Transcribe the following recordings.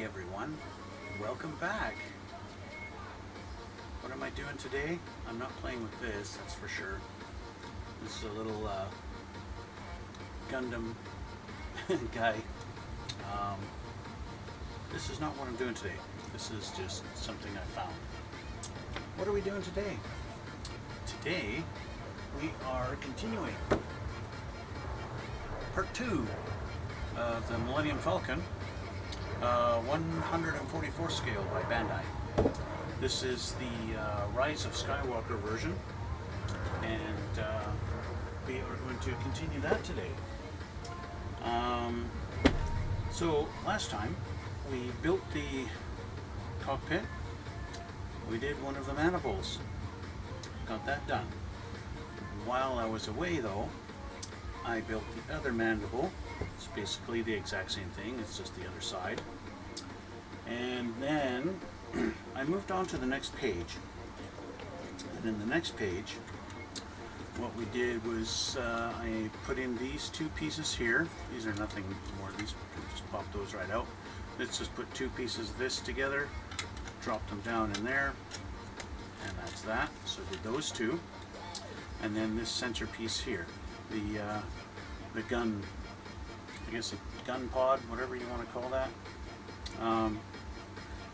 Hey everyone, welcome back. What am I doing today? I'm not playing with this, that's for sure. This is a little Gundam guy. This is not what I'm doing today. This is just something I found. What are we doing today? Today we are continuing part 2 of the Millenium Falcon, 144 scale by Bandai. This is the Rise of Skywalker version, and we are going to continue that today. So last time we built the cockpit. We did one of the mandibles. Got that done. While I was away though, I built the other mandible. It's basically the exact same thing, it's just the other side. And then I moved on to the next page. And in the next page, what we did was I put in these two pieces here. These are nothing more, these just pop those right out. Let's just put two pieces of this together, drop them down in there, and that's that. So I did those two. And then this center piece here, the gun, I guess a gun pod, whatever you want to call that.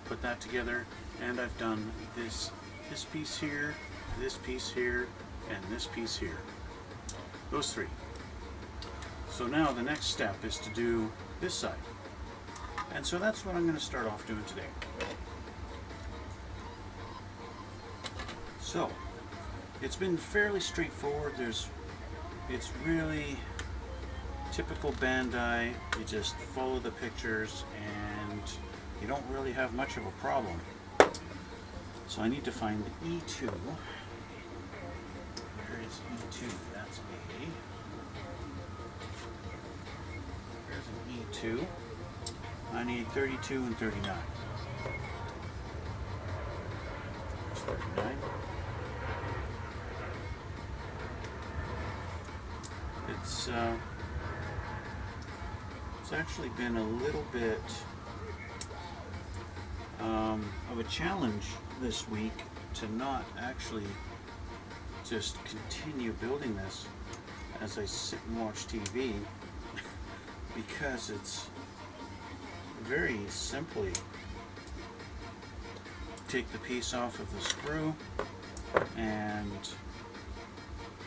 Put that together, and I've done this piece here, and this piece here. Those three. So now the next step is to do this side. And so that's what I'm going to start off doing today. So, it's been fairly straightforward. It's really typical Bandai. You just follow the pictures and you don't really have much of a problem. So I need to find the E2. Where is E2? That's A. There's an E2. I need 32 and 39. There's 39. It's actually been a little bit of a challenge this week to not actually just continue building this as I sit and watch TV because it's very simply take the piece off of the screw and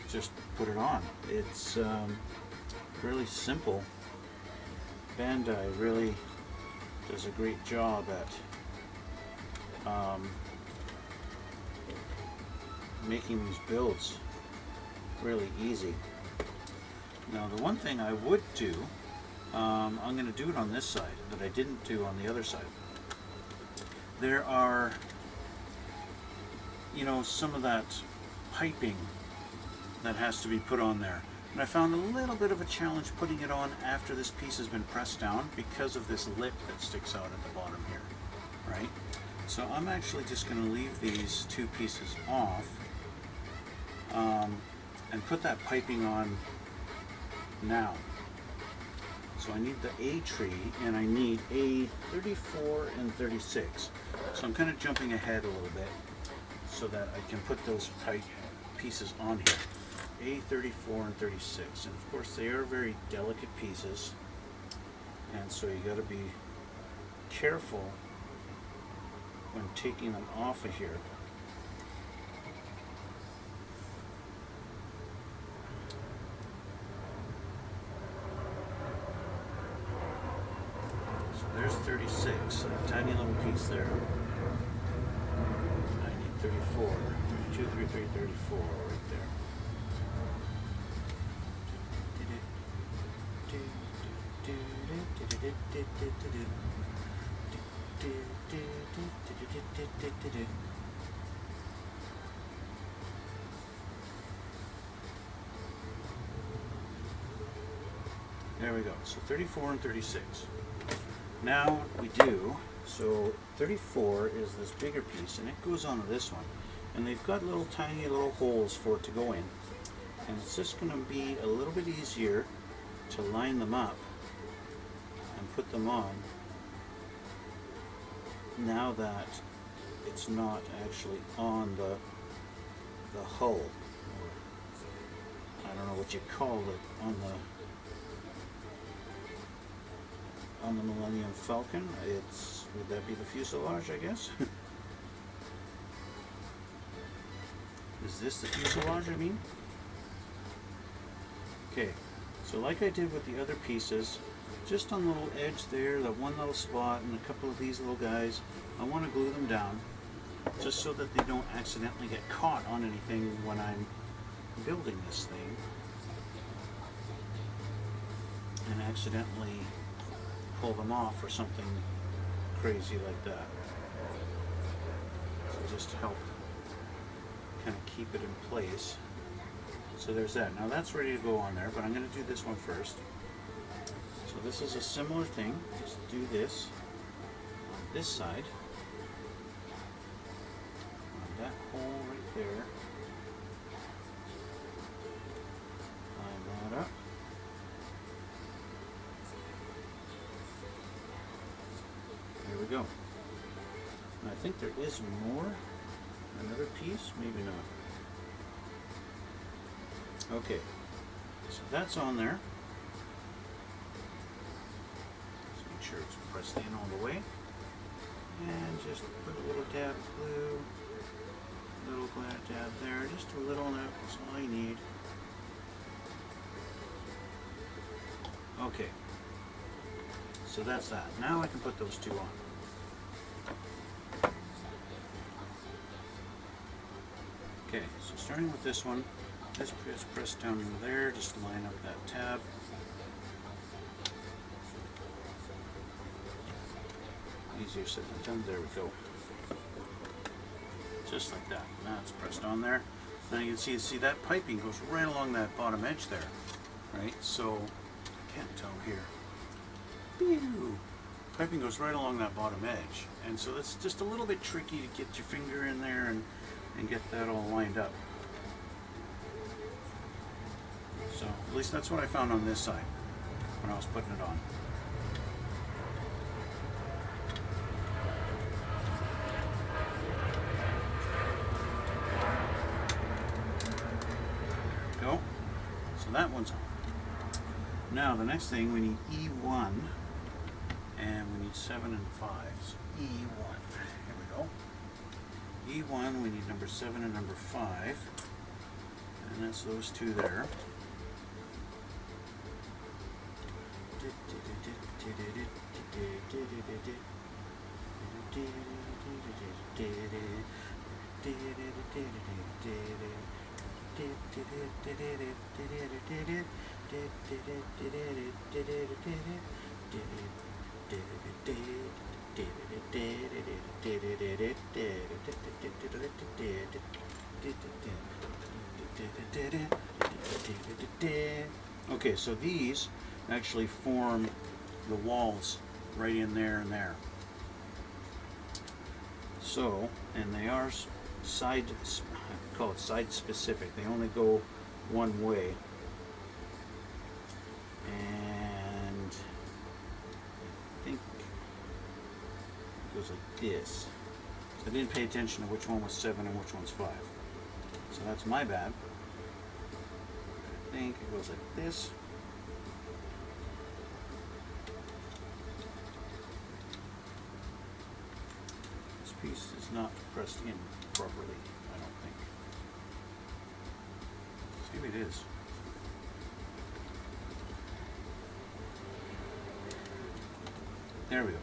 just put it on. It's really simple. Bandai really does a great job at making these builds really easy. Now the one thing I would do, I'm going to do it on this side that I didn't do on the other side. There are, some of that piping that has to be put on there. And I found a little bit of a challenge putting it on after this piece has been pressed down because of this lip that sticks out at the bottom here, right? So I'm actually just going to leave these two pieces off and put that piping on now. So I need the A tree and I need A 34 and 36. So I'm kind of jumping ahead a little bit so that I can put those tight pieces on here. A 34 and 36, and of course they are very delicate pieces, and so you got to be careful when taking them off of here. So there's 36, a tiny little piece there. I need 34, 32, 33, 34 right there. There we go. So 34 and 36. Now what we do, so 34 is this bigger piece and it goes onto this one. And they've got little tiny little holes for it to go in. And it's just going to be a little bit easier to line them up and put them on now that it's not actually on the hull, or I don't know what you call it, on the Millenium Falcon. Would that be the fuselage, I guess? Is this the fuselage, I mean? Okay, so like I did with the other pieces, just on the little edge there, that one little spot, and a couple of these little guys, I want to glue them down, just so that they don't accidentally get caught on anything when I'm building this thing, and accidentally pull them off or something crazy like that. So just help kind of keep it in place. So there's that. Now that's ready to go on there, but I'm going to do this one first. So this is a similar thing. Just do this on this side. On that hole right there. Line that up. There we go. And I think there is more. Another piece? Maybe not. Okay, so that's on there. Just make sure it's pressed in all the way. And just put a little dab of glue, little dab there, just a little, and that's all I need. Okay, so that's that. Now I can put those two on. Okay, so starting with this one, just press down into there, just line up that tab. Easier said than done. There we go. Just like that. Now it's pressed on there. Now you can see that piping goes right along that bottom edge there, right? So I can't tell here. Pew! Piping goes right along that bottom edge, and so it's just a little bit tricky to get your finger in there and get that all lined up. So at least that's what I found on this side when I was putting it on. There we go. So that one's on. Now the next thing, we need E1, and we need 7 and 5. So E1. Here we go. E1, we need number 7 and number 5, and that's those two there. Okay, so these actually form the walls right in there and there. So, and they are side, I call it side specific. They only go one way. And I think it goes like this. So I didn't pay attention to which one was 7 and which one's 5. So that's my bad. I think it goes like this. This piece is not pressed in properly, I don't think. Maybe it is. There we go.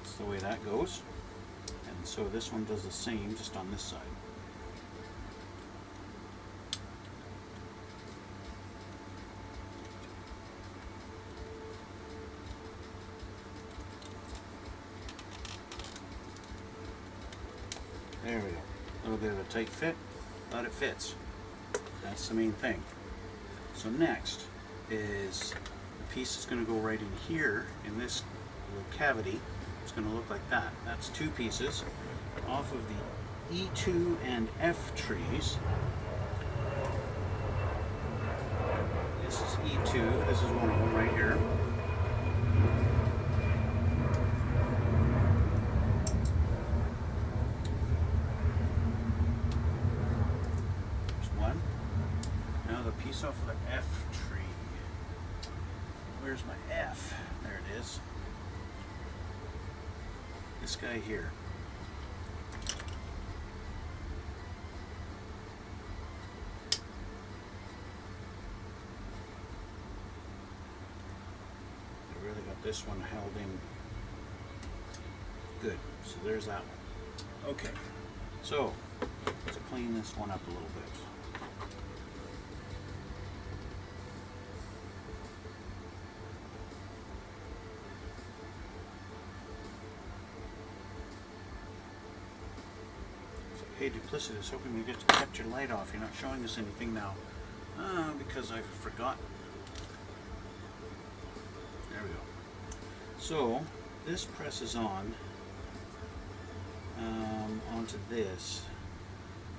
That's the way that goes. And so this one does the same, just on this side. There we go. A little bit of a tight fit, but it fits. That's the main thing. So next is the piece that's going to go right in here in this little cavity. It's going to look like that. That's two pieces off of the E2 and F trees. This is E2. This is one of them right here. myself with an F tree. Where's my F? There it is. This guy here. I really got this one held in good. So there's that one. Okay. So let's clean this one up a little bit. Hey Duplicitous, hoping you get to kept your light off. You're not showing us anything now. Because I forgot. There we go. So this presses on onto this,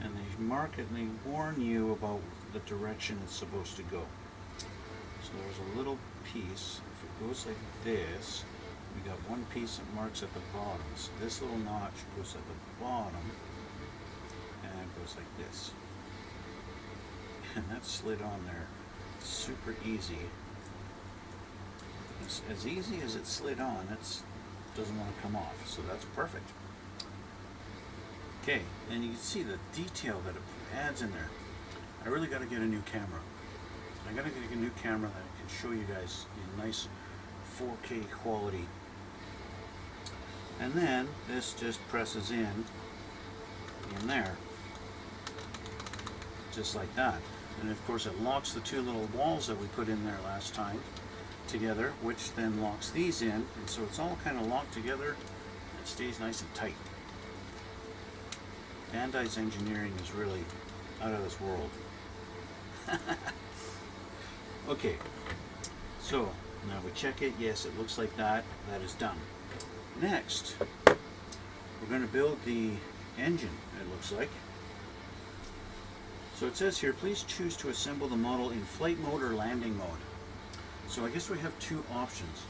and they markedly warn you about the direction it's supposed to go. So there's a little piece. If it goes like this, we got one piece that marks at the bottom. So this little notch goes at the bottom. And it goes like this. And that's slid on there super easy. It's as easy as it slid on, it doesn't want to come off. So that's perfect. Okay, and you can see the detail that it adds in there. I really got to get a new camera. I got to get a new camera that can show you guys in nice 4K quality. And then this just presses in there. Just like that. And of course it locks the two little walls that we put in there last time together, which then locks these in, and so it's all kind of locked together. It stays nice and tight. Bandai's engineering is really out of this world. Okay, so now we check it. Yes, it looks like that. That is done. Next, we're going to build the engine, it looks like. So it says here, please choose to assemble the model in flight mode or landing mode. So I guess we have two options.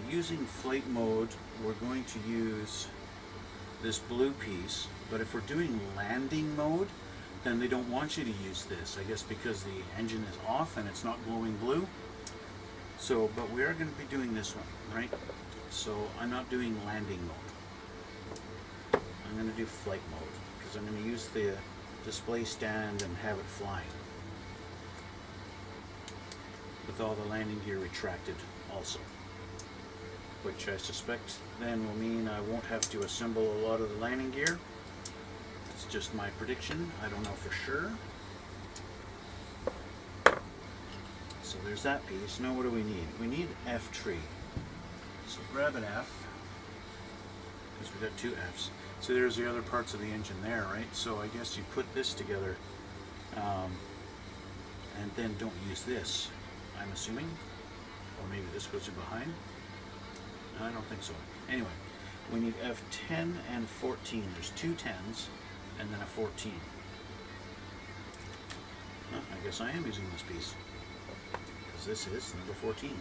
Using flight mode, we're going to use this blue piece, but if we're doing landing mode, then they don't want you to use this, I guess because the engine is off and it's not glowing blue. So, but we are going to be doing this one, right? So I'm not doing landing mode. I'm going to do flight mode, because I'm going to use the display stand and have it flying with all the landing gear retracted also, which I suspect then will mean I won't have to assemble a lot of the landing gear. It's just my prediction. I don't know for sure. So there's that piece. Now what do we need? We need F tree. So grab an F, because we've got two Fs. So there's the other parts of the engine there, right? So I guess you put this together and then don't use this, I'm assuming. Or maybe this goes in behind. No, I don't think so. Anyway, we need F10 and 14. There's two 10s and then a 14. Well, I guess I am using this piece, because this is number 14.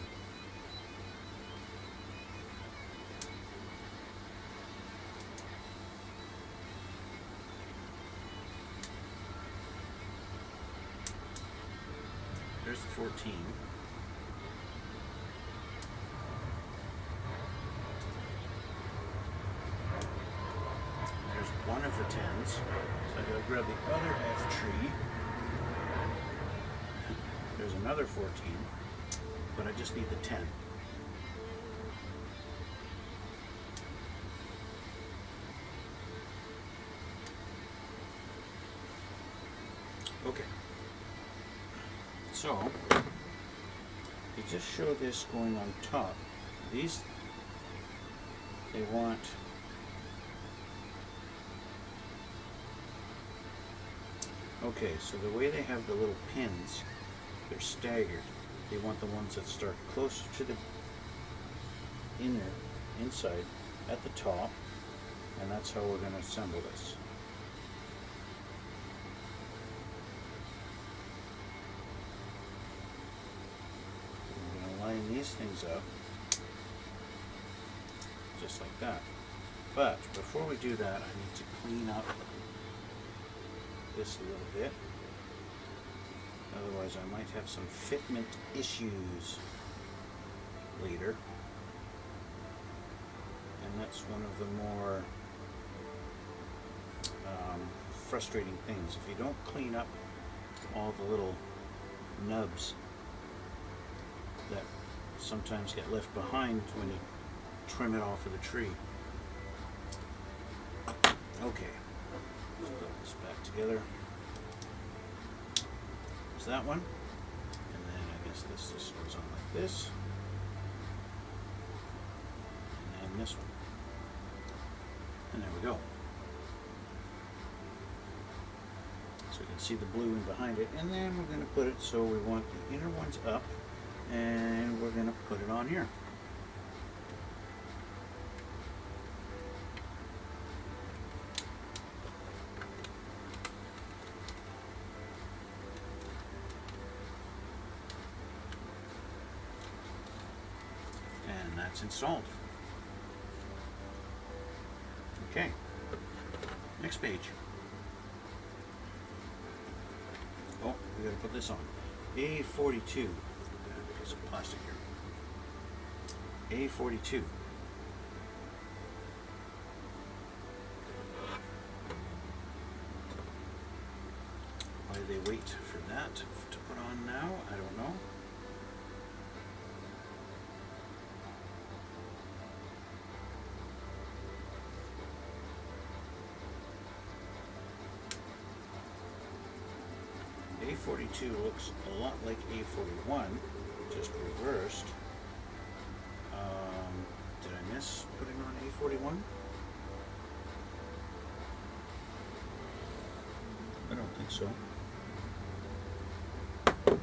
There's the 14. There's one of the 10s. So I gotta grab the other F tree. There's another 14, but I just need the 10. Okay. So, they just show this going on top. These, they want, okay, so the way they have the little pins, they're staggered. They want the ones that start closer to the inside, at the top, and that's how we're going to assemble this. Line these things up just like that. But before we do that, I need to clean up this a little bit. Otherwise I might have some fitment issues later. And that's one of the more frustrating things. If you don't clean up all the little nubs that sometimes get left behind when you trim it off of the tree. Okay, let's put this back together. There's that one, and then I guess this just goes on like this, and then this one, and there we go. So you can see the blue in behind it, and then we're going to put it so we want the inner ones up, and we're going to put it on here. And that's installed. Okay, next page. Oh, we got to put this on. A42. Piece of plastic here. A42. Why do they wait for that to put on now? I don't know. A42 looks a lot like A41, just reversed. Did I miss putting on A41? I don't think so. Goes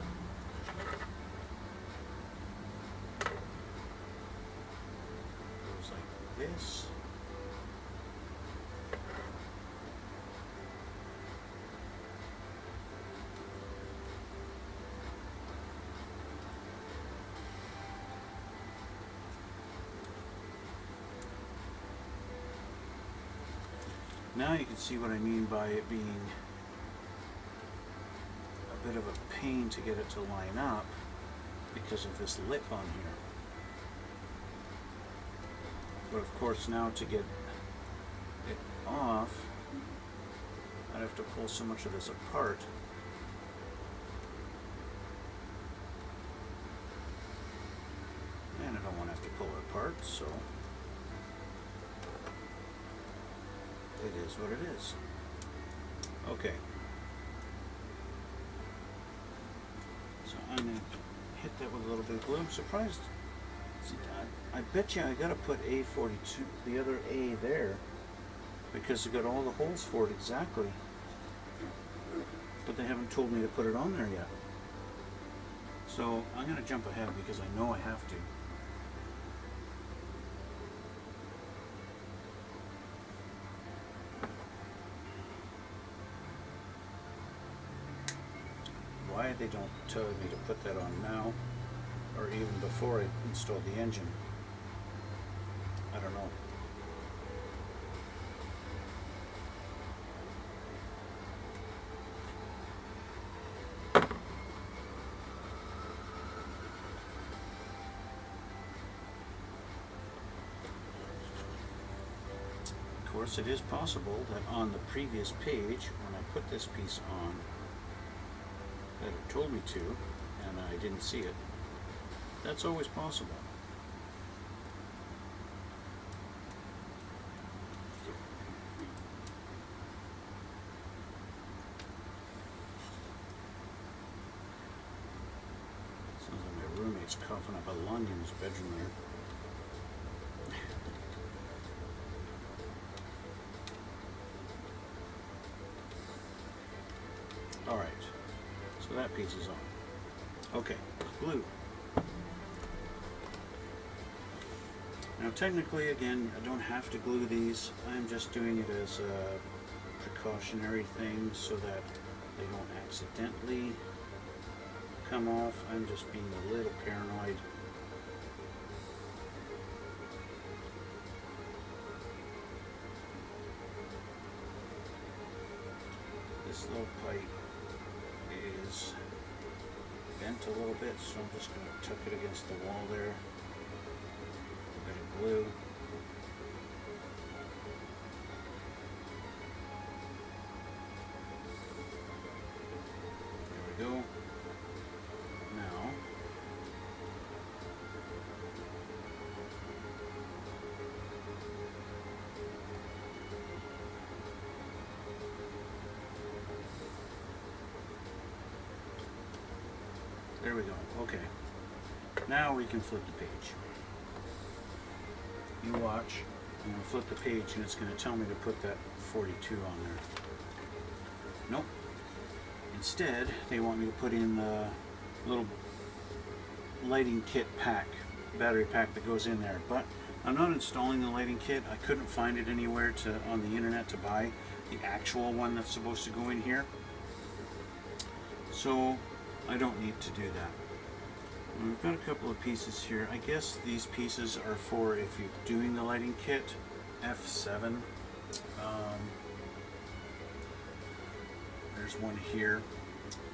like this. Now you can see what I mean by it being a bit of a pain to get it to line up because of this lip on here. But of course now to get it off, I'd have to pull so much of this apart. And I don't want to have to pull it apart, so it is what it is. Okay. So I'm going to hit that with a little bit of glue. I'm surprised. See, I bet you I got to put A42, the other A there, because it got all the holes for it exactly. But they haven't told me to put it on there yet. So I'm going to jump ahead because I know I have to. Why they don't tell me to put that on now, or even before I install the engine, I don't know. Of course, it is possible that on the previous page, when I put this piece on, that it told me to, and I didn't see it. That's always possible. Sounds like my roommate's coughing up a lung in his bedroom there. Alright. So that piece is on. Okay, glue. Now technically, again, I don't have to glue these. I'm just doing it as a precautionary thing so that they don't accidentally come off. I'm just being a little paranoid. This little pipe is bent a little bit, so I'm just going to tuck it against the wall there. A bit of glue. There we go. Now, there we go. Okay. Now we can flip the page. You watch. I'm going to flip the page and it's going to tell me to put that 42 on there. Nope. Instead, they want me to put in the little lighting kit pack, battery pack that goes in there. But I'm not installing the lighting kit. I couldn't find it anywhere on the internet to buy the actual one that's supposed to go in here. So I don't need to do that. And we've got a couple of pieces here. I guess these pieces are for if you're doing the lighting kit, F7. There's one here,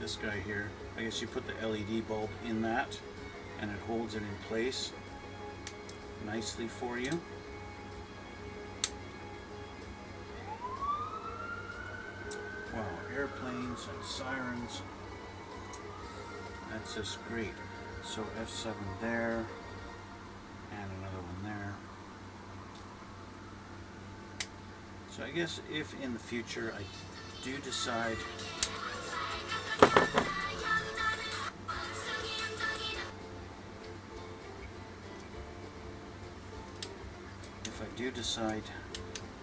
this guy here. I guess you put the LED bulb in that and it holds it in place nicely for you. Wow, airplanes and sirens. That's just great. So F7 there, and another one there. So I guess if in the future I do decide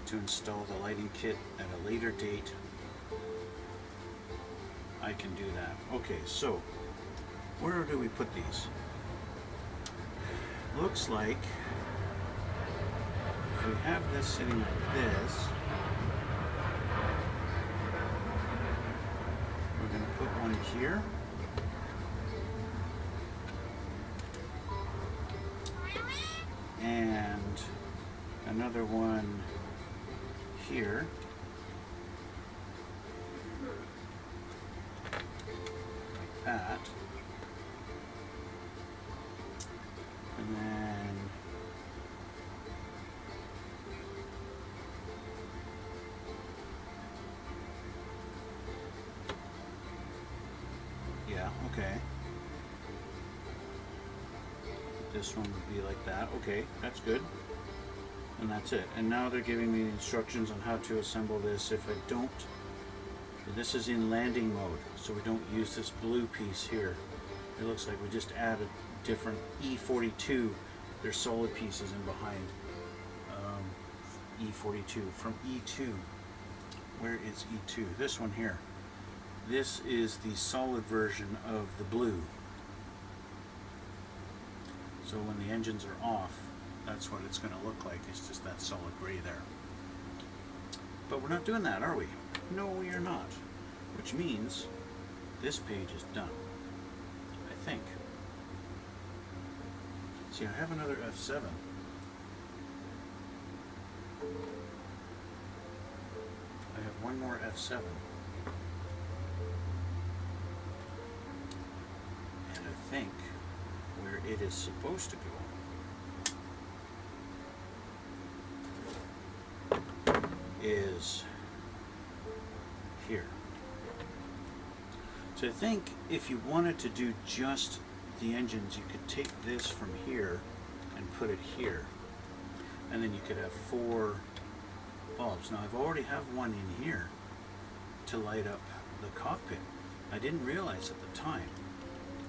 to install the lighting kit at a later date, I can do that. Okay, so where do we put these? Looks like if we have this sitting like this, we're going to put one here. And another one here. Like that. And then yeah, okay. This one would be like that. Okay, that's good. And that's it. And now they're giving me instructions on how to assemble this. If I don't, this is in landing mode, so we don't use this blue piece here. It looks like we just add a different E42. There's solid pieces in behind E42 from E2. Where is E2? This one here. This is the solid version of the blue. So when the engines are off, that's what it's going to look like. It's just that solid gray there. But we're not doing that, are we? No, we are not. Which means this page is done, I think. See, I have another F7. I have one more F7. And I think where it is supposed to go is here. So I think if you wanted to do just the engines, you could take this from here and put it here, and then you could have 4 bulbs. Now I've already have one in here to light up the cockpit. I didn't realize at the time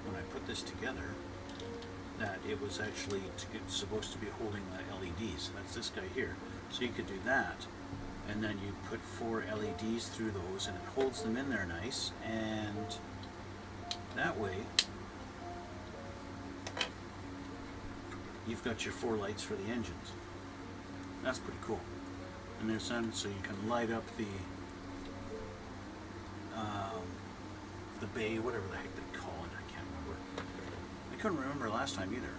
when I put this together that it was actually supposed to be holding the LEDs. That's this guy here. So you could do that, and then you put 4 LEDs through those and it holds them in there nice, and that way you've got your 4 lights for the engines. That's pretty cool. And there's some, so you can light up the bay, whatever the heck they call it. I can't remember. I couldn't remember last time either.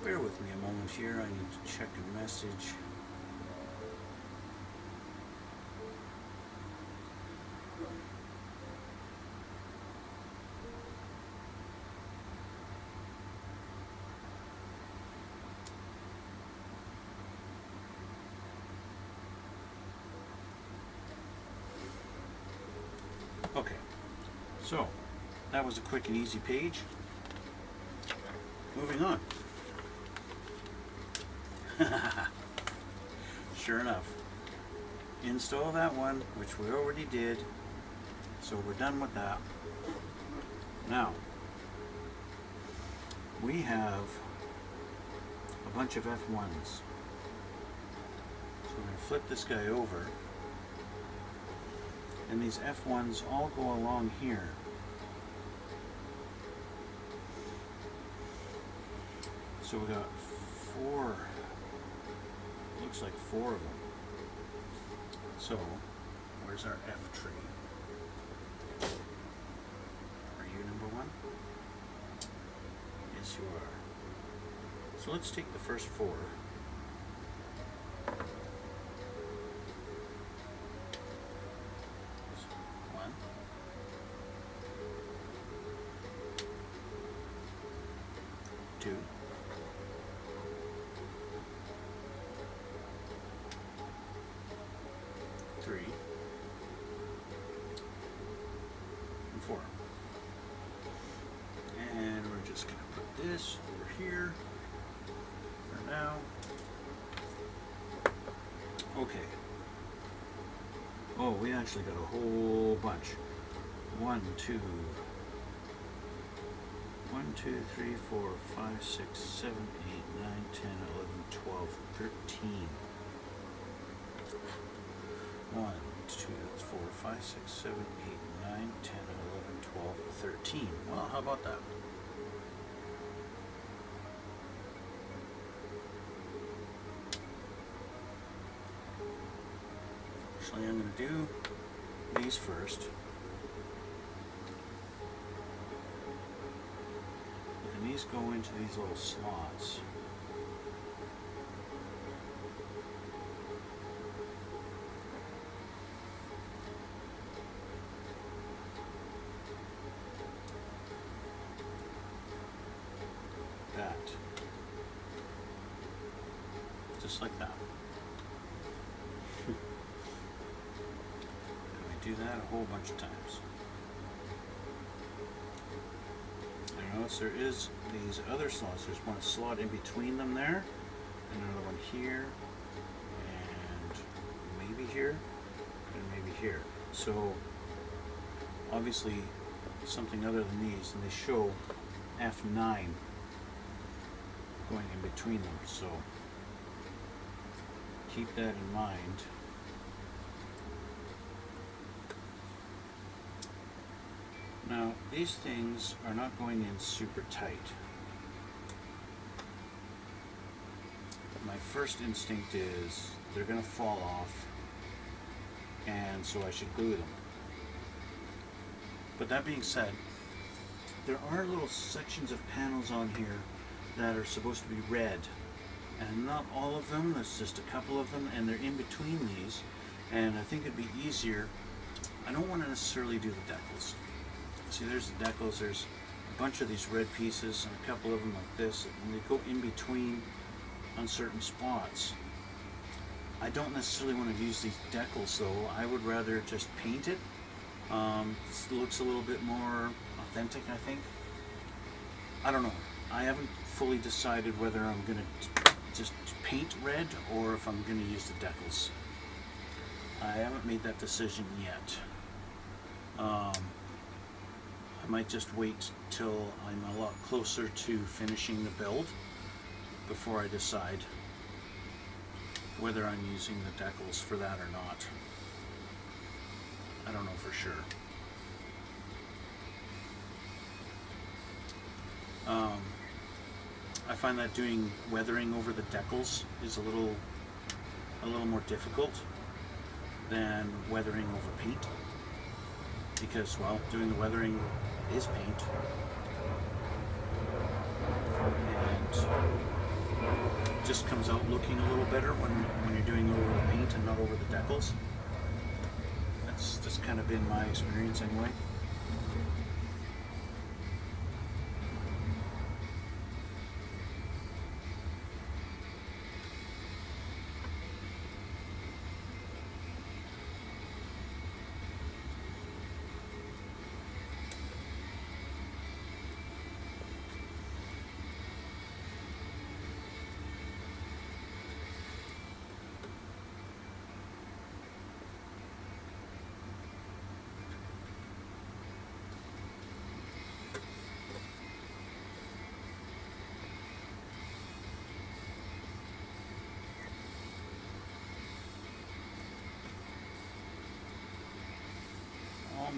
Bear with me a moment here. I need to check a message. Okay, so that was a quick and easy page. Moving on. Sure enough, install that one, which we already did, so we're done with that. Now, we have a bunch of F1s. So we're going to flip this guy over, and these F1s all go along here. So we got four, looks like four of them. So, where's our F tree? Are you number one? Yes, you are. So let's take the first four. One. Two. Three. And four. And we're just going to put this over here for now. Okay. Oh, we actually got a whole bunch. 1, 2, 3, 4, 5, 6, 7, 8, 9, 10, 11, 12, 13. 1, 2, 4, 5, 6, 7, 8, 9, 10, 11, 12, 13. Well, how about that? Actually, I'm going to do these first. And these go into these little slots. That. Just like that. Do that a whole bunch of times. I notice there is these other slots. There's one slot in between them there, and another one here, and maybe here, and maybe here. So obviously something other than these, and they show F9 going in between them. So keep that in mind. Now, these things are not going in super tight. My first instinct is they're going to fall off, and so I should glue them. But that being said, there are little sections of panels on here that are supposed to be red, and not all of them, there's just a couple of them, and they're in between these, and I think it'd be easier. I don't want to necessarily do the decals. See, there's the decals, there's a bunch of these red pieces and a couple of them like this, and they go in between on certain spots. I don't necessarily want to use these decals though. I would rather just paint it. This looks a little bit more authentic, I think. I don't know. I haven't fully decided whether I'm going to just paint red or if I'm going to use the decals. I haven't made that decision yet. I might just wait till I'm a lot closer to finishing the build before I decide whether I'm using the decals for that or not. I don't know for sure. I find that doing weathering over the decals is a little more difficult than weathering over paint. Because, well, doing the weathering is paint, and it just comes out looking a little better when you're doing it over the paint and not over the decals. That's just kind of been my experience anyway.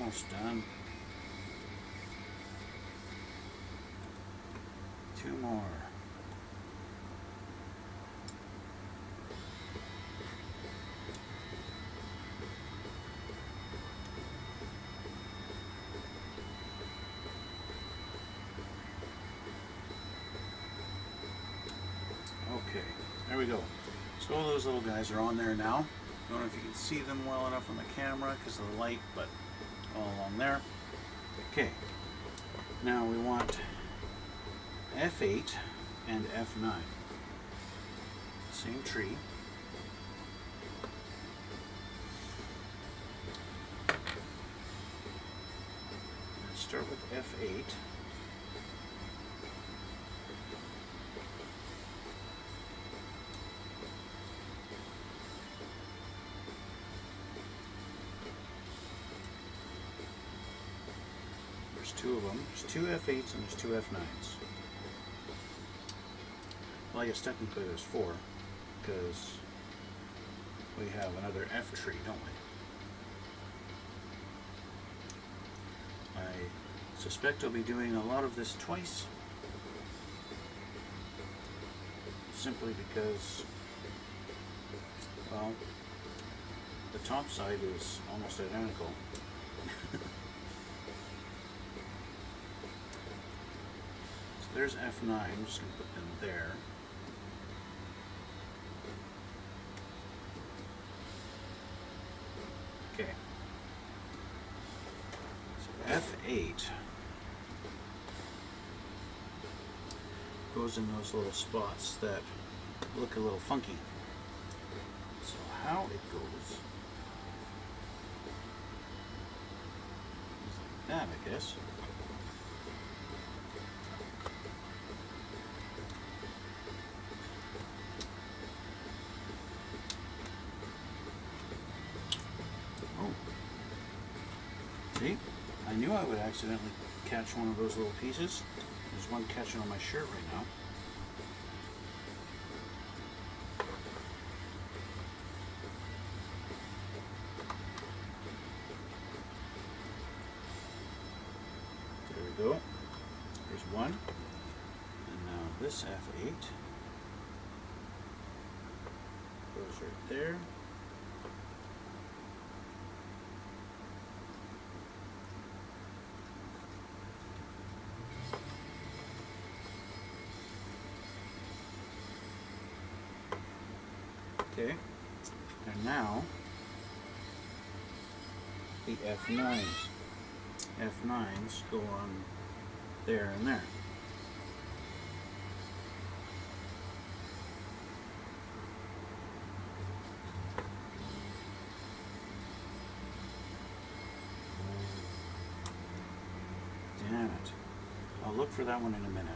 almost done. 2 more. Okay, there we go. So all those little guys are on there now. Don't know if you can see them well enough on the camera because of the light, but all along there. Okay, now we want F8 and F9. Same tree. Let's start with F8. There's 2 of them. There's 2 F8s and there's 2 F9s. Well, I guess technically there's 4, because we have another F tree, don't we? I suspect I'll be doing a lot of this twice, simply because, well, the top side is almost identical. So there's F9, I'm just going to put them there. Okay, so F8 goes in those little spots that look a little funky. So how it goes is like that, I guess. See? I knew I would accidentally catch one of those little pieces. There's one catching on my shirt right now. There we go. There's one. And now this F8 goes right there. Okay, and now the F9s. F9s go on there and there. Damn it. I'll look for that one in a minute.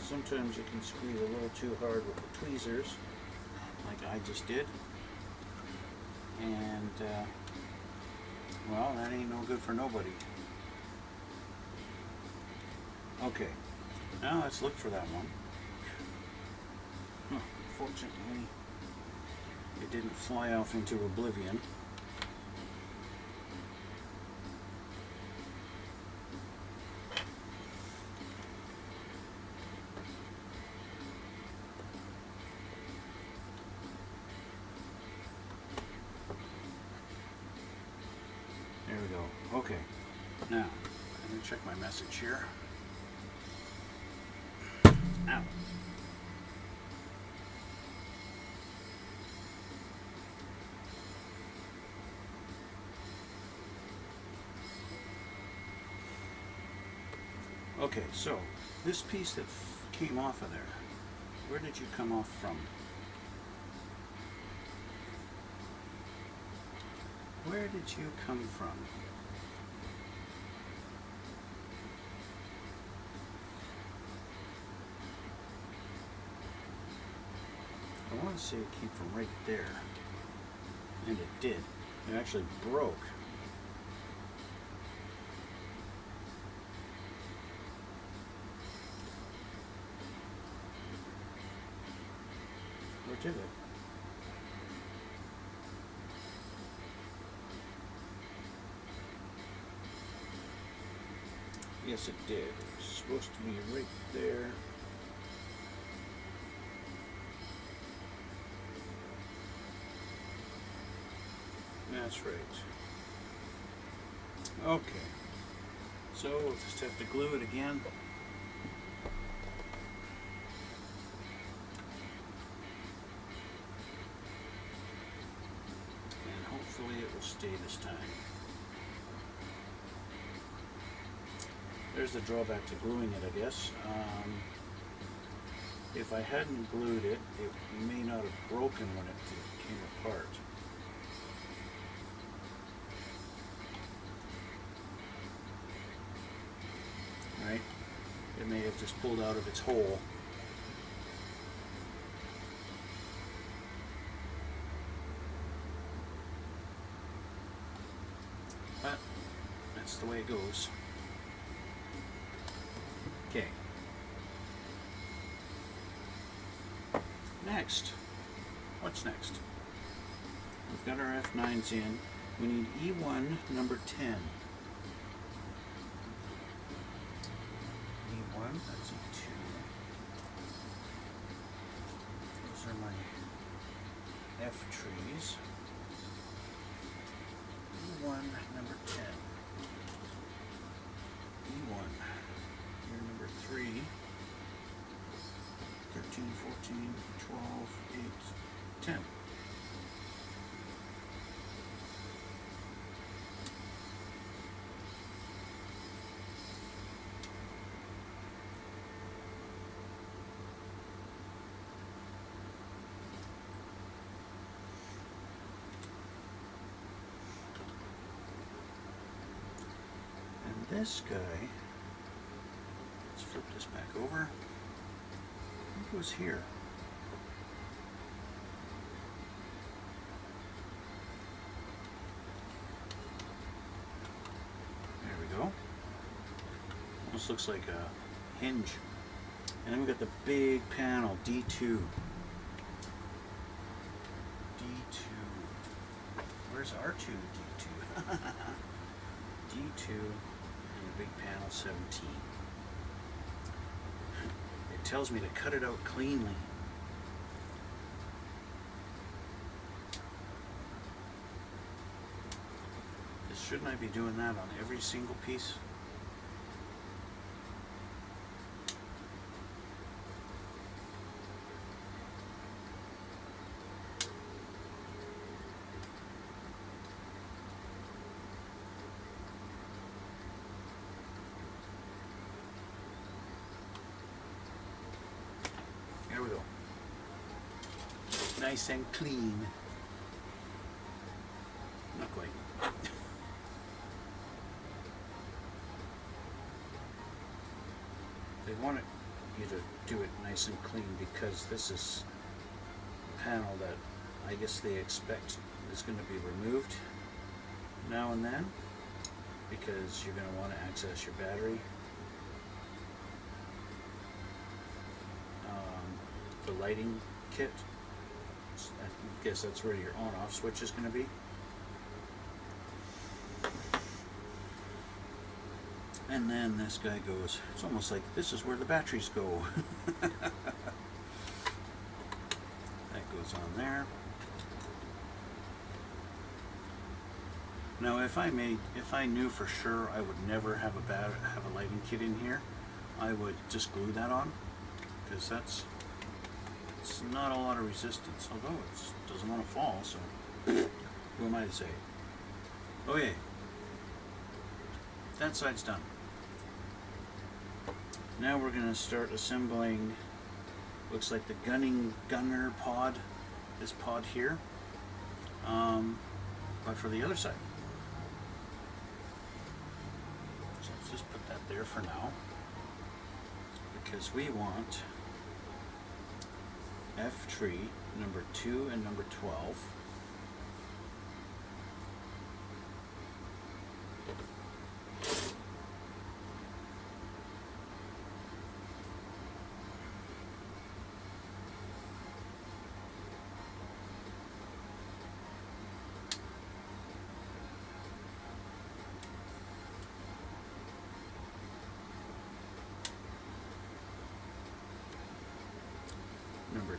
Sometimes you can squeeze a little too hard with the tweezers, like I just did, and well, that ain't no good for nobody. Okay, now let's look for that one. Fortunately, it didn't fly off into oblivion. There we go. Okay. Now, let me check my message here. Ow. Okay, so this piece that came off of there, where did you come off from? Where did you come from? I want to say it came from right there, and it did. It actually broke. Or did it? Yes, it did. It's supposed to be right there. That's right. Okay. So we'll just have to glue it again. And hopefully it will stay this time. There's the drawback to gluing it, I guess. If I hadn't glued it, it may not have broken when it came apart. Right? It may have just pulled out of its hole. But that's the way it goes. Okay. Next. What's next? We've got our F9s in. We need E1 number 10. E1, that's E2. Those are my F trees. E1 number 10. E1. Here number 3. 13, 14, 12, 8, 10. And this guy, let's flip this back over. I think it was here. There we go. Almost looks like a hinge. And then we got the big panel, D2. D2. Where's R2 D2? D2 and the big panel 17. It tells me to cut it out cleanly. Shouldn't I be doing that on every single piece? There we go. Nice and clean. Not quite. They want you to do it nice and clean because this is a panel that I guess they expect is going to be removed now and then because you're going to want to access your battery. The lighting kit, I guess that's where your on-off switch is going to be. And then this guy goes, it's almost like this is where the batteries go. That goes on there. Now if I knew for sure I would never have a lighting kit in here, I would just glue that on, because it's not a lot of resistance, although it doesn't want to fall, so who am I to say? Okay, that side's done. Now we're going to start assembling, looks like the gunner pod, this pod here, but for the other side. So let's just put that there for now, because we want F tree number 2 and number 12.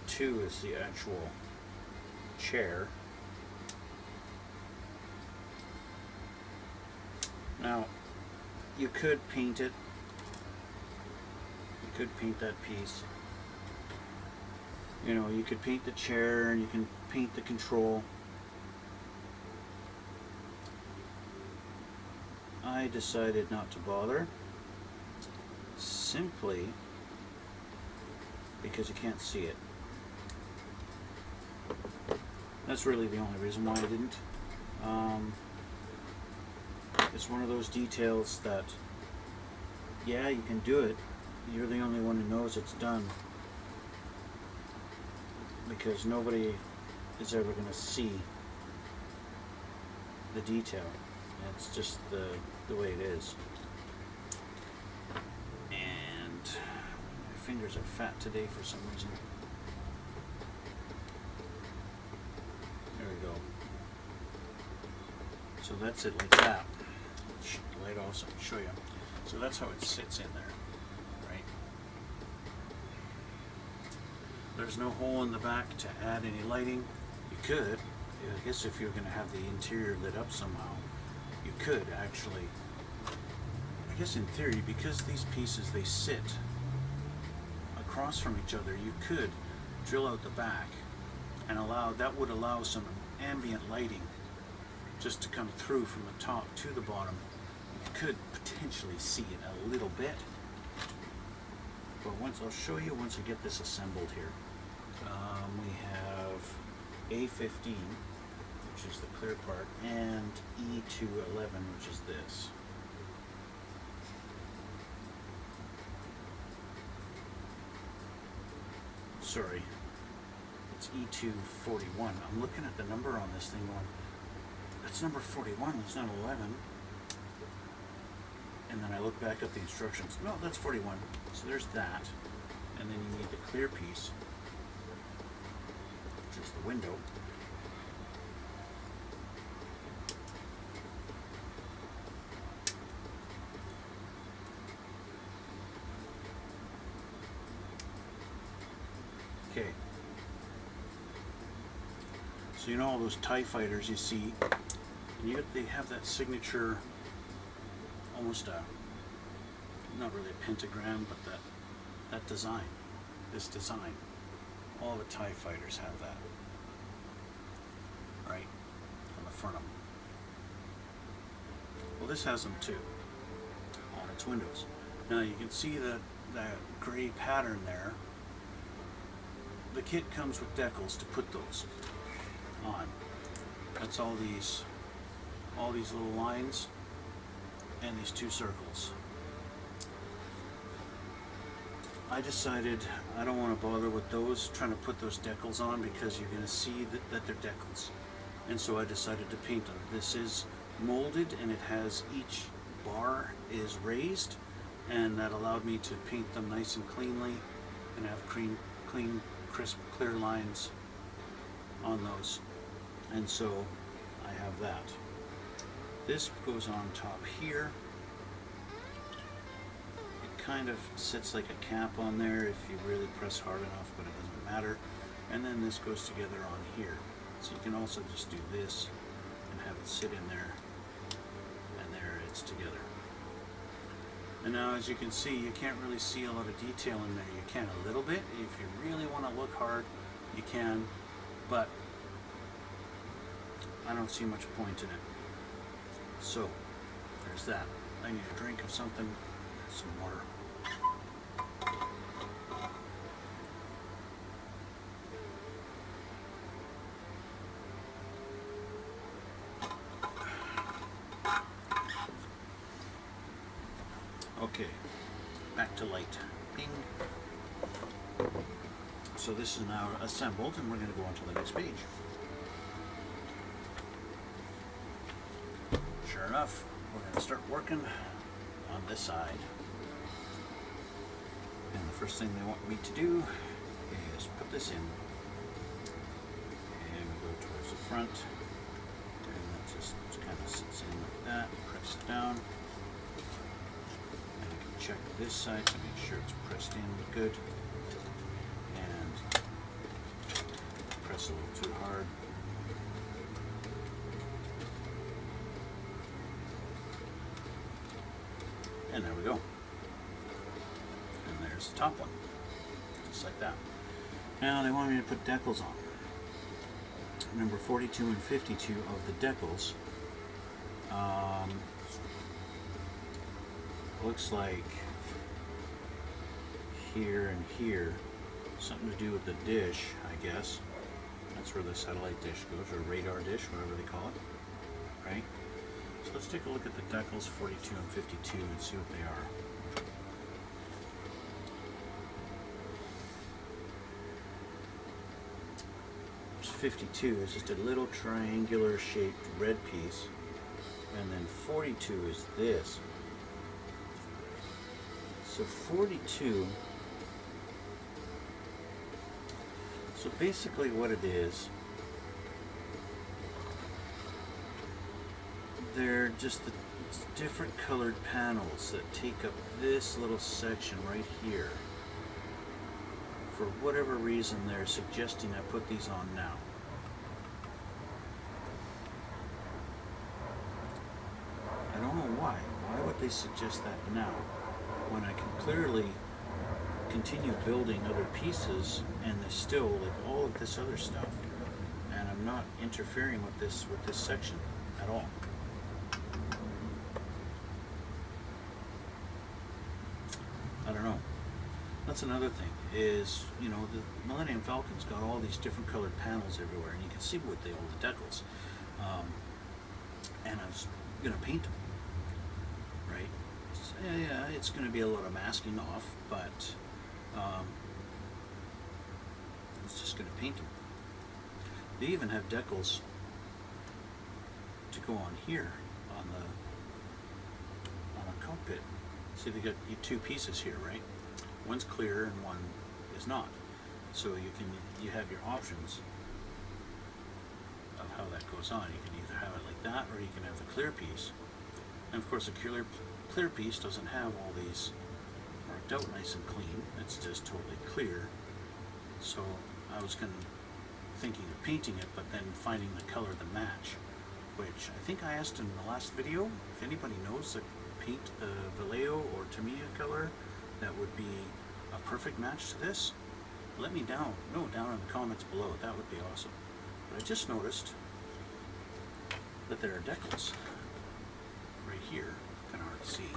2 is the actual chair. Now, you could paint it. You could paint that piece. You know, you could paint the chair and you can paint the control. I decided not to bother, simply because you can't see it. That's really the only reason why I didn't. It's one of those details that, yeah, you can do it. You're the only one who knows it's done, because nobody is ever going to see the detail. It's just the way it is. And my fingers are fat today for some reason. There we go. So that's it like that. Light also show you. So that's how it sits in there, right? There's no hole in the back to add any lighting. You could, I guess, if you're going to have the interior lit up somehow, you could actually, I guess in theory, because these pieces, they sit across from each other, you could drill out the back and that would allow some ambient lighting just to come through from the top to the bottom. You could potentially see it a little bit, but I'll show you once I get this assembled here. We have A15, which is the clear part, and E211, which is this. Sorry, it's E241. I'm looking at the number on this thing going, that's number 41, it's not 11. And then I look back at the instructions. No, that's 41. So there's that. And then you need the clear piece, which is the window. Okay. So you know all those TIE fighters you see, and they have that signature, almost not really a pentagram, but that design, this design. All the TIE fighters have that, right, on the front of them. Well, this has them too, on its windows. Now you can see that gray pattern there. The kit comes with decals to put those on. That's all these little lines and these 2 circles. I decided I don't want to bother with those, trying to put those decals on, because you're going to see that they're decals. And so I decided to paint them. This is molded and it has, each bar is raised, and that allowed me to paint them nice and cleanly and have clean, crisp, clear lines on those. And so I have that. This goes on top here. It kind of sits like a cap on there if you really press hard enough, but it doesn't matter. And then this goes together on here. So you can also just do this and have it sit in there, and there it's together. And now, as you can see, you can't really see a lot of detail in there. You can a little bit. If you really want to look hard, you can, but I don't see much point in it. So, there's that. I need a drink of something, some water. Okay, back to light. Bing. So this is now assembled, and we're going to go on to the next page. Sure enough, we're going to start working on this side. And the first thing they want me to do is put this in. And we go towards the front. And that just kind of sits in like that. Press it down. And you can check this side to make sure it's pressed in good. And That's a little too hard. And there we go. And there's the top one. Just like that. Now they want me to put decals on. Number 42 and 52 of the decals. Looks like here and here, something to do with the dish, I guess. That's where the satellite dish goes, or radar dish, whatever they call it, right? So let's take a look at the decals 42 and 52 and see what they are. There's 52 is just a little triangular shaped red piece, and then 42 is this. So 42, so basically what it is, they're just the different colored panels that take up this little section right here. For whatever reason, they're suggesting I put these on now. I don't know why. Why would they suggest that now, when I can clearly continue building other pieces and there's still like all of this other stuff, and I'm not interfering with this section at all. I don't know. That's another thing is, you know, the Millenium Falcon's got all these different colored panels everywhere, and you can see with all the decals. And I was gonna paint them, right? So, yeah, it's gonna be a lot of masking off, but it's just gonna paint them. They even have decals to go on here on a cockpit. See, they got two pieces here, right? One's clear and one is not. So you have your options of how that goes on. You can either have it like that, or you can have the clear piece. And of course, the clear piece doesn't have all these marked out nice and clean. It's just totally clear. So I was thinking of painting it, but then finding the color to match, which I think I asked in the last video if anybody knows the paint, the Vallejo or Tamiya color that would be a perfect match to this. Let me down in the comments below. That would be awesome. But I just noticed that there are decals right here. Kind of hard to see.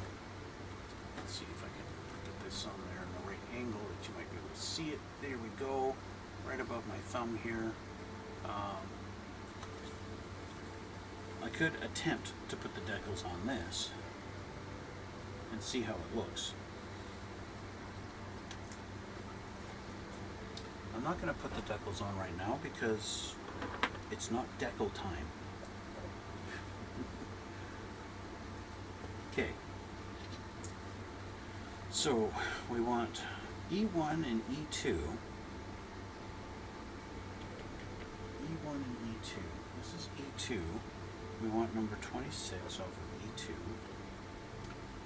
Let's see if I can put this on there in the right angle that you might be able to see it. There we go. Right above my thumb here. I could attempt to put the decals on this and see how it looks. I'm not going to put the decals on right now because it's not decal time. Okay. So we want E1 and E2. E1 and E2. This is E2. We want number 26 off of E2.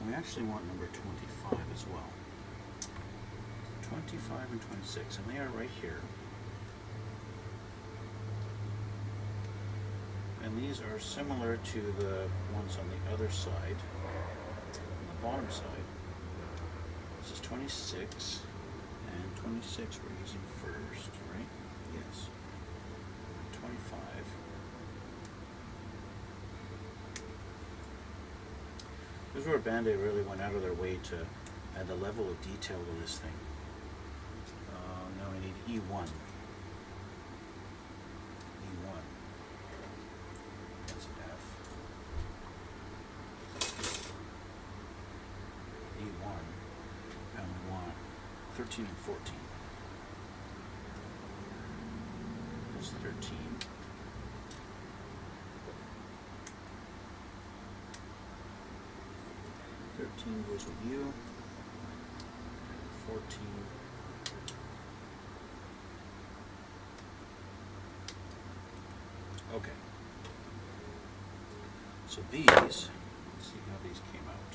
We actually want number 25 as well. 25 and 26, and they are right here. And these are similar to the ones on the other side, on the bottom side. This is 26, and 26 we're using first, right? Yes. 25. This is where Bandai really went out of their way to add the level of detail to this thing. Now we need E1. E1. That's an F. E1. And we want 13 and 14. There's 13. 13 goes with you. 14. Okay. So these, let's see how these came out.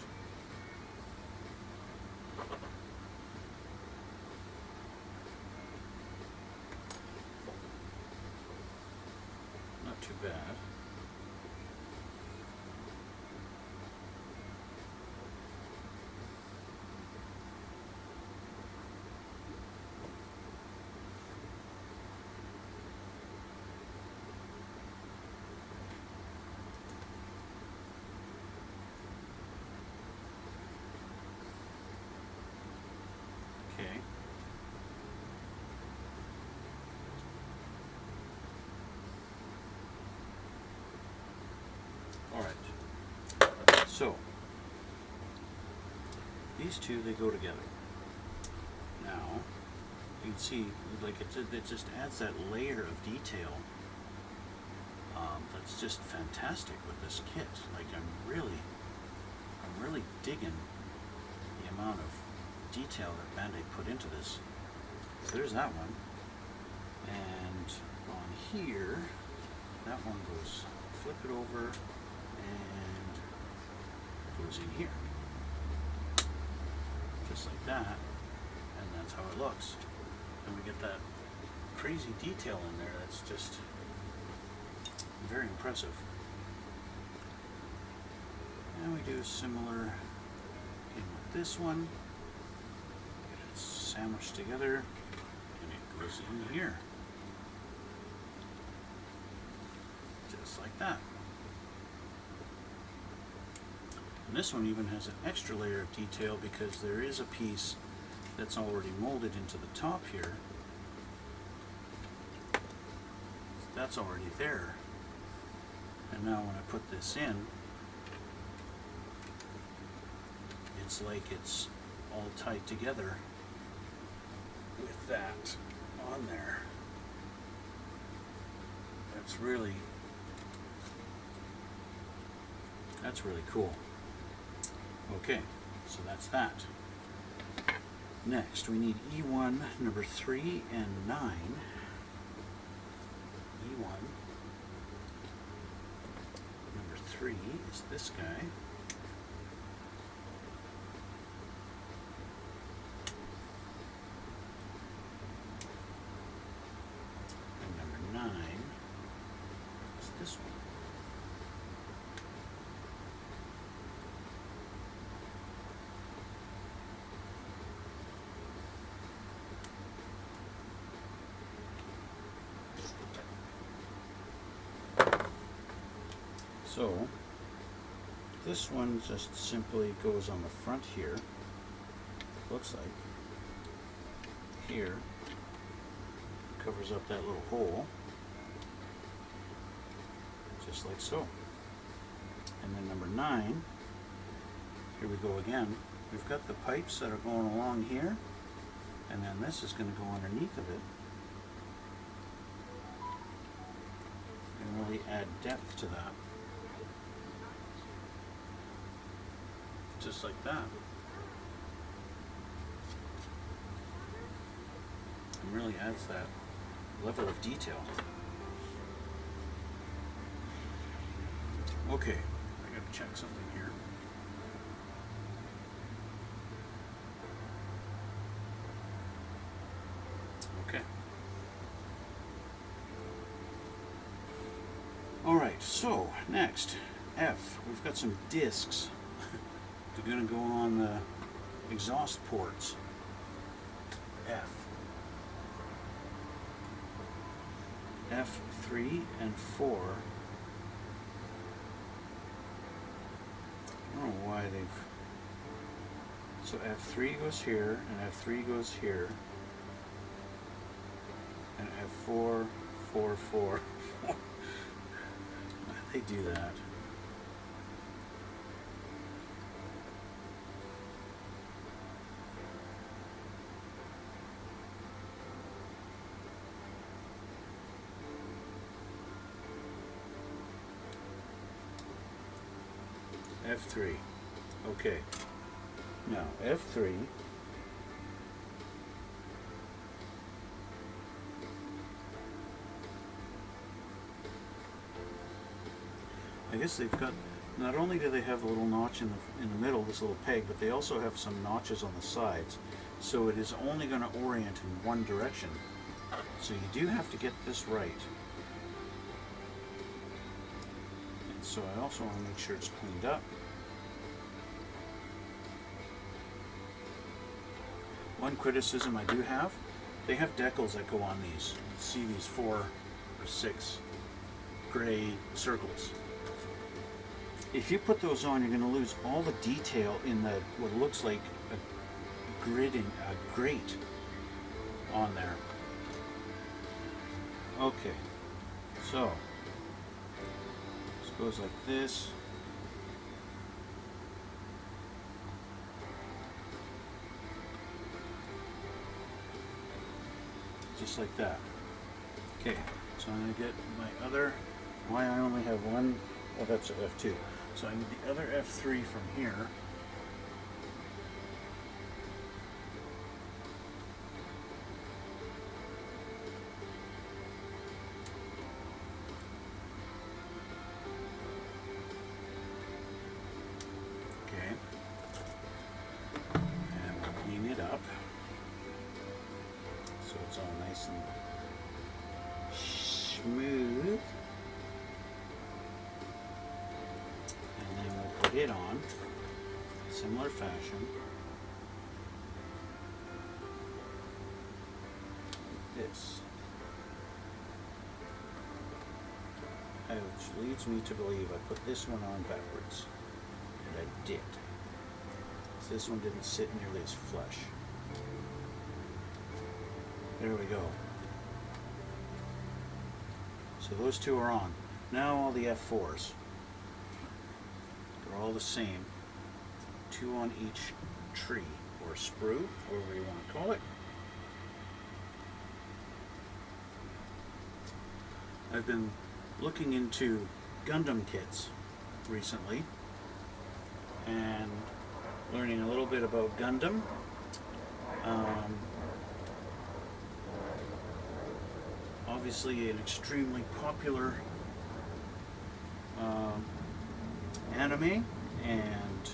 So these two, they go together. Now you can see, like it just adds that layer of detail that's just fantastic with this kit. Like I'm really digging the amount of detail that Bandai put into this. So there's that one, and on here, that one goes, flip it over, and goes in here, just like that, and that's how it looks. And we get that crazy detail in there that's just very impressive. And we do a similar thing with this one. Get it sandwiched together, and it goes in here, just like that. And this one even has an extra layer of detail because there is a piece that's already molded into the top here. That's already there. And now when I put this in, it's like it's all tied together with that on there. That's really cool. Okay, so that's that. Next, we need E1 number 3 and 9. E1 number 3 is this guy. And number 9 is this one. So this one just simply goes on the front here, looks like. Here, covers up that little hole, just like so. And then number 9, here we go again. We've got the pipes that are going along here, and then this is going to go underneath of it and really add depth to that. Just like that. And really adds that level of detail. Okay, I gotta check something here. Okay. Alright, so next, F. We've got some discs. They're going to go on the exhaust ports. F. F3 and 4. I don't know why they've... So F3 goes here, and F3 goes here, and F4, 4, 4. Why did they do that? F3. Okay. Now, F3. I guess they've got, not only do they have a little notch in the middle, this little peg, but they also have some notches on the sides. So it is only going to orient in one direction. So you do have to get this right. And so I also want to make sure it's cleaned up. One criticism I do have, they have decals that go on these. You see these 4 or 6 gray circles. If you put those on, you're going to lose all the detail in the what looks like a grate on there. Okay, so this goes like this, just like that. Okay, so I'm going to get my other, why I only have one, oh that's an F2. So I need the other F3 from here. Okay, and we'll clean it up so it's all nice and smooth. And then we'll put it on, similar fashion. This. Which leads me to believe I put this one on backwards. And I did. So this one didn't sit nearly as flush. There we go. So those two are on. Now all the F4s. They're all the same. Two on each tree, or sprue, whatever you want to call it. I've been looking into Gundam kits recently and learning a little bit about Gundam. Obviously an extremely popular anime, and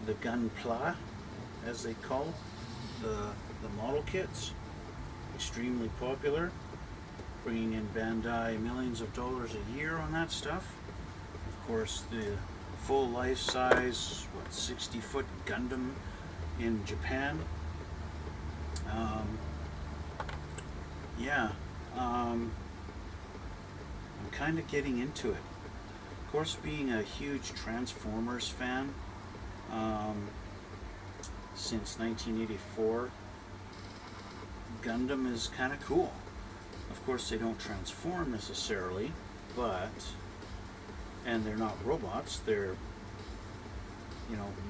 the Gunpla, as they call the model kits, extremely popular, bringing in Bandai millions of dollars a year on that stuff. Of course, the full life-size, 60-foot Gundam in Japan. I'm kind of getting into it. Of course, being a huge Transformers fan since 1984, Gundam is kind of cool. Of course, they don't transform necessarily, and they're not robots. They're,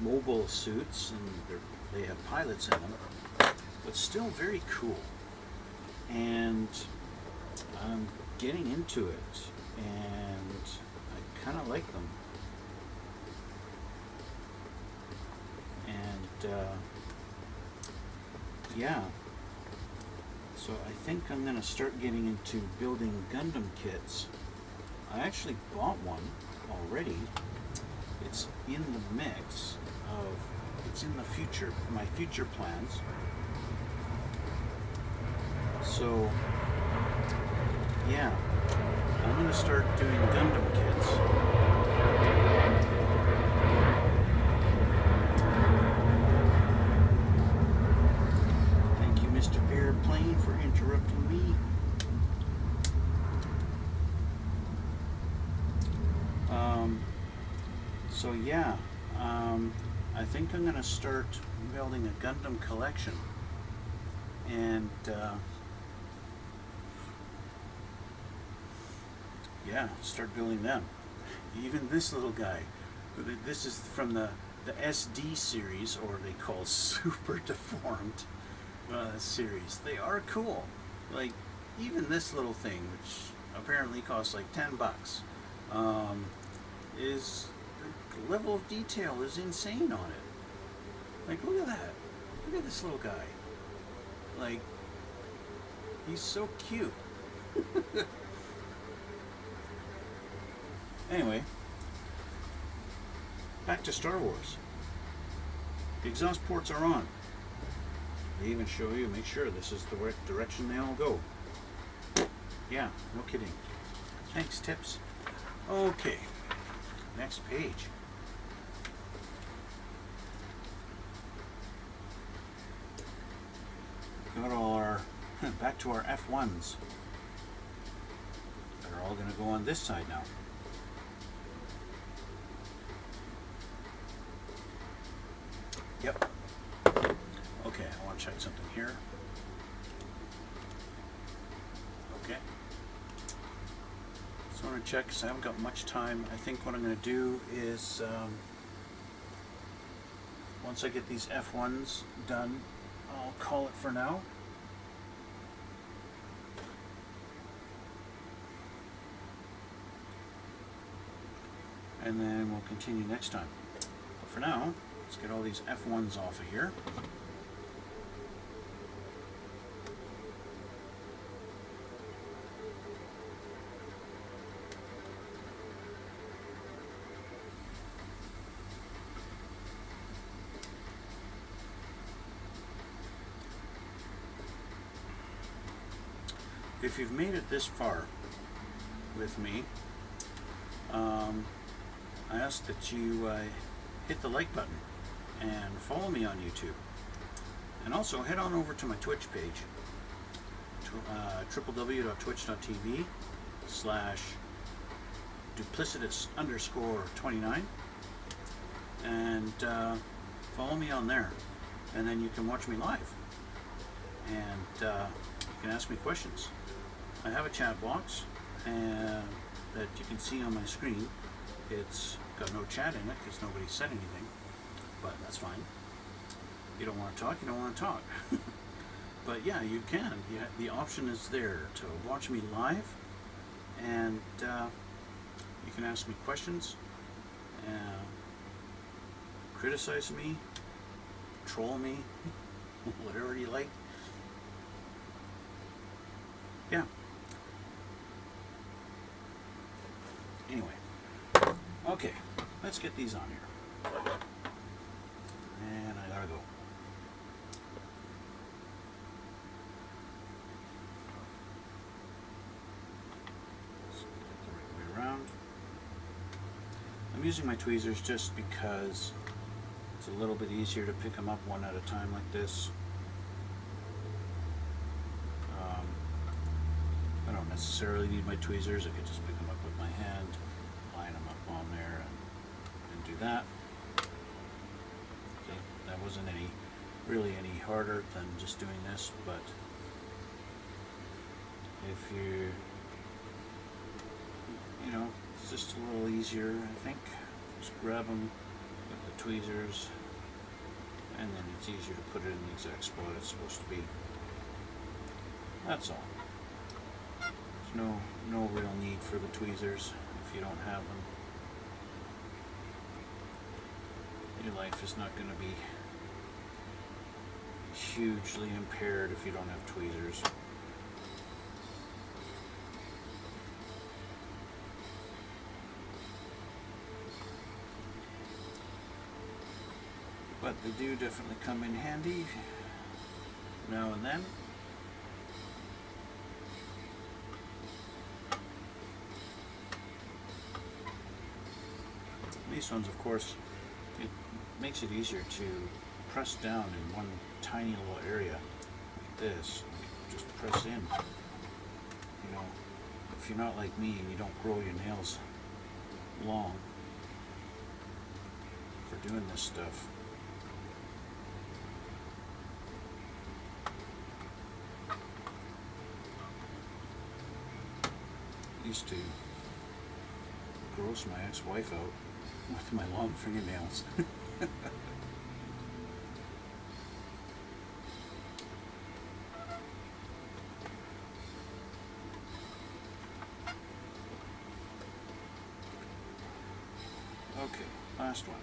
mobile suits, and they have pilots in them, but still very cool. And I'm getting into it, and I kind of like them. And so I think I'm going to start getting into building Gundam kits. I actually bought one already. It's in the mix of, it's in the future, my future plans. So, yeah, I'm going to start doing Gundam kits. Thank you, Mr. Airplane, for interrupting me. I think I'm going to start building a Gundam collection. And start building them. Even this little guy. This is from the SD series, or they call Super Deformed series. They are cool. Like, even this little thing, which apparently costs like $10, is, the level of detail is insane on it. Like, look at that. Look at this little guy. Like, he's so cute. Anyway, back to Star Wars. The exhaust ports are on. They even show you, make sure this is the right direction they all go. Yeah, no kidding. Thanks, tips. Okay, next page. Got all our, back to our F1s. They're all going to go on this side now. Yep. Okay, I want to check something here. Okay. Just want to check because I haven't got much time. I think what I'm going to do is, once I get these F1s done, I'll call it for now. And then we'll continue next time. But for now, let's get all these F1s off of here. If you've made it this far with me, I ask that you hit the like button and follow me on YouTube. And also head on over to my Twitch page, www.twitch.tv/duplicitous_29, and follow me on there. And then you can watch me live, and you can ask me questions. I have a chat box that you can see on my screen. It's got no chat in it because nobody said anything, but that's fine. You don't want to talk, you don't want to talk. But yeah, you can. The option is there to watch me live, and you can ask me questions, criticize me, troll me, whatever you like. Yeah. Anyway, okay, let's get these on here. And I gotta go. Let's get the right way around. I'm using my tweezers just because it's a little bit easier to pick them up one at a time like this. I don't necessarily need my tweezers. I could just pick them up with my hand, line them up on there, and do that. So that wasn't really any harder than just doing this, but if you know, it's just a little easier, I think. Just grab them with the tweezers, and then it's easier to put it in the exact spot it's supposed to be. That's all. No real need for the tweezers if you don't have them. Your life is not going to be hugely impaired if you don't have tweezers. But they do definitely come in handy now and then. These ones, of course, it makes it easier to press down in one tiny little area like this. Just press in. You know, if you're not like me and you don't grow your nails long for doing this stuff, I used to gross my ex-wife out with my long fingernails. Okay, last one.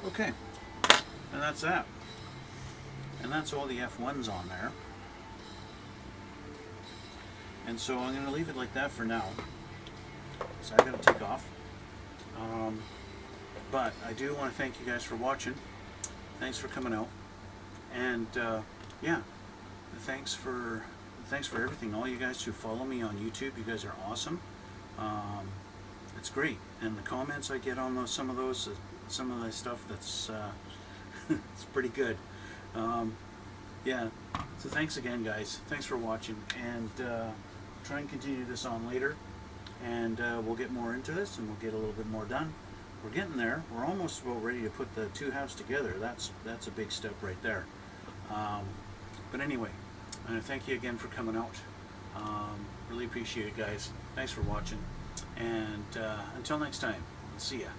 Okay, and that's that. And that's all the F1s on there. And so I'm going to leave it like that for now. So I got to take off. But I do want to thank you guys for watching. Thanks for coming out. And yeah, thanks for everything. All you guys who follow me on YouTube, you guys are awesome. It's great. And the comments I get on some of the stuff, that's it's pretty good. Yeah. So thanks again, guys. Thanks for watching, and try and continue this on later, and we'll get more into this, and we'll get a little bit more done. We're getting there. We're almost about ready to put the two halves together. That's a big step right there. But anyway, thank you again for coming out. Really appreciate it, guys. Thanks for watching, and until next time, See ya.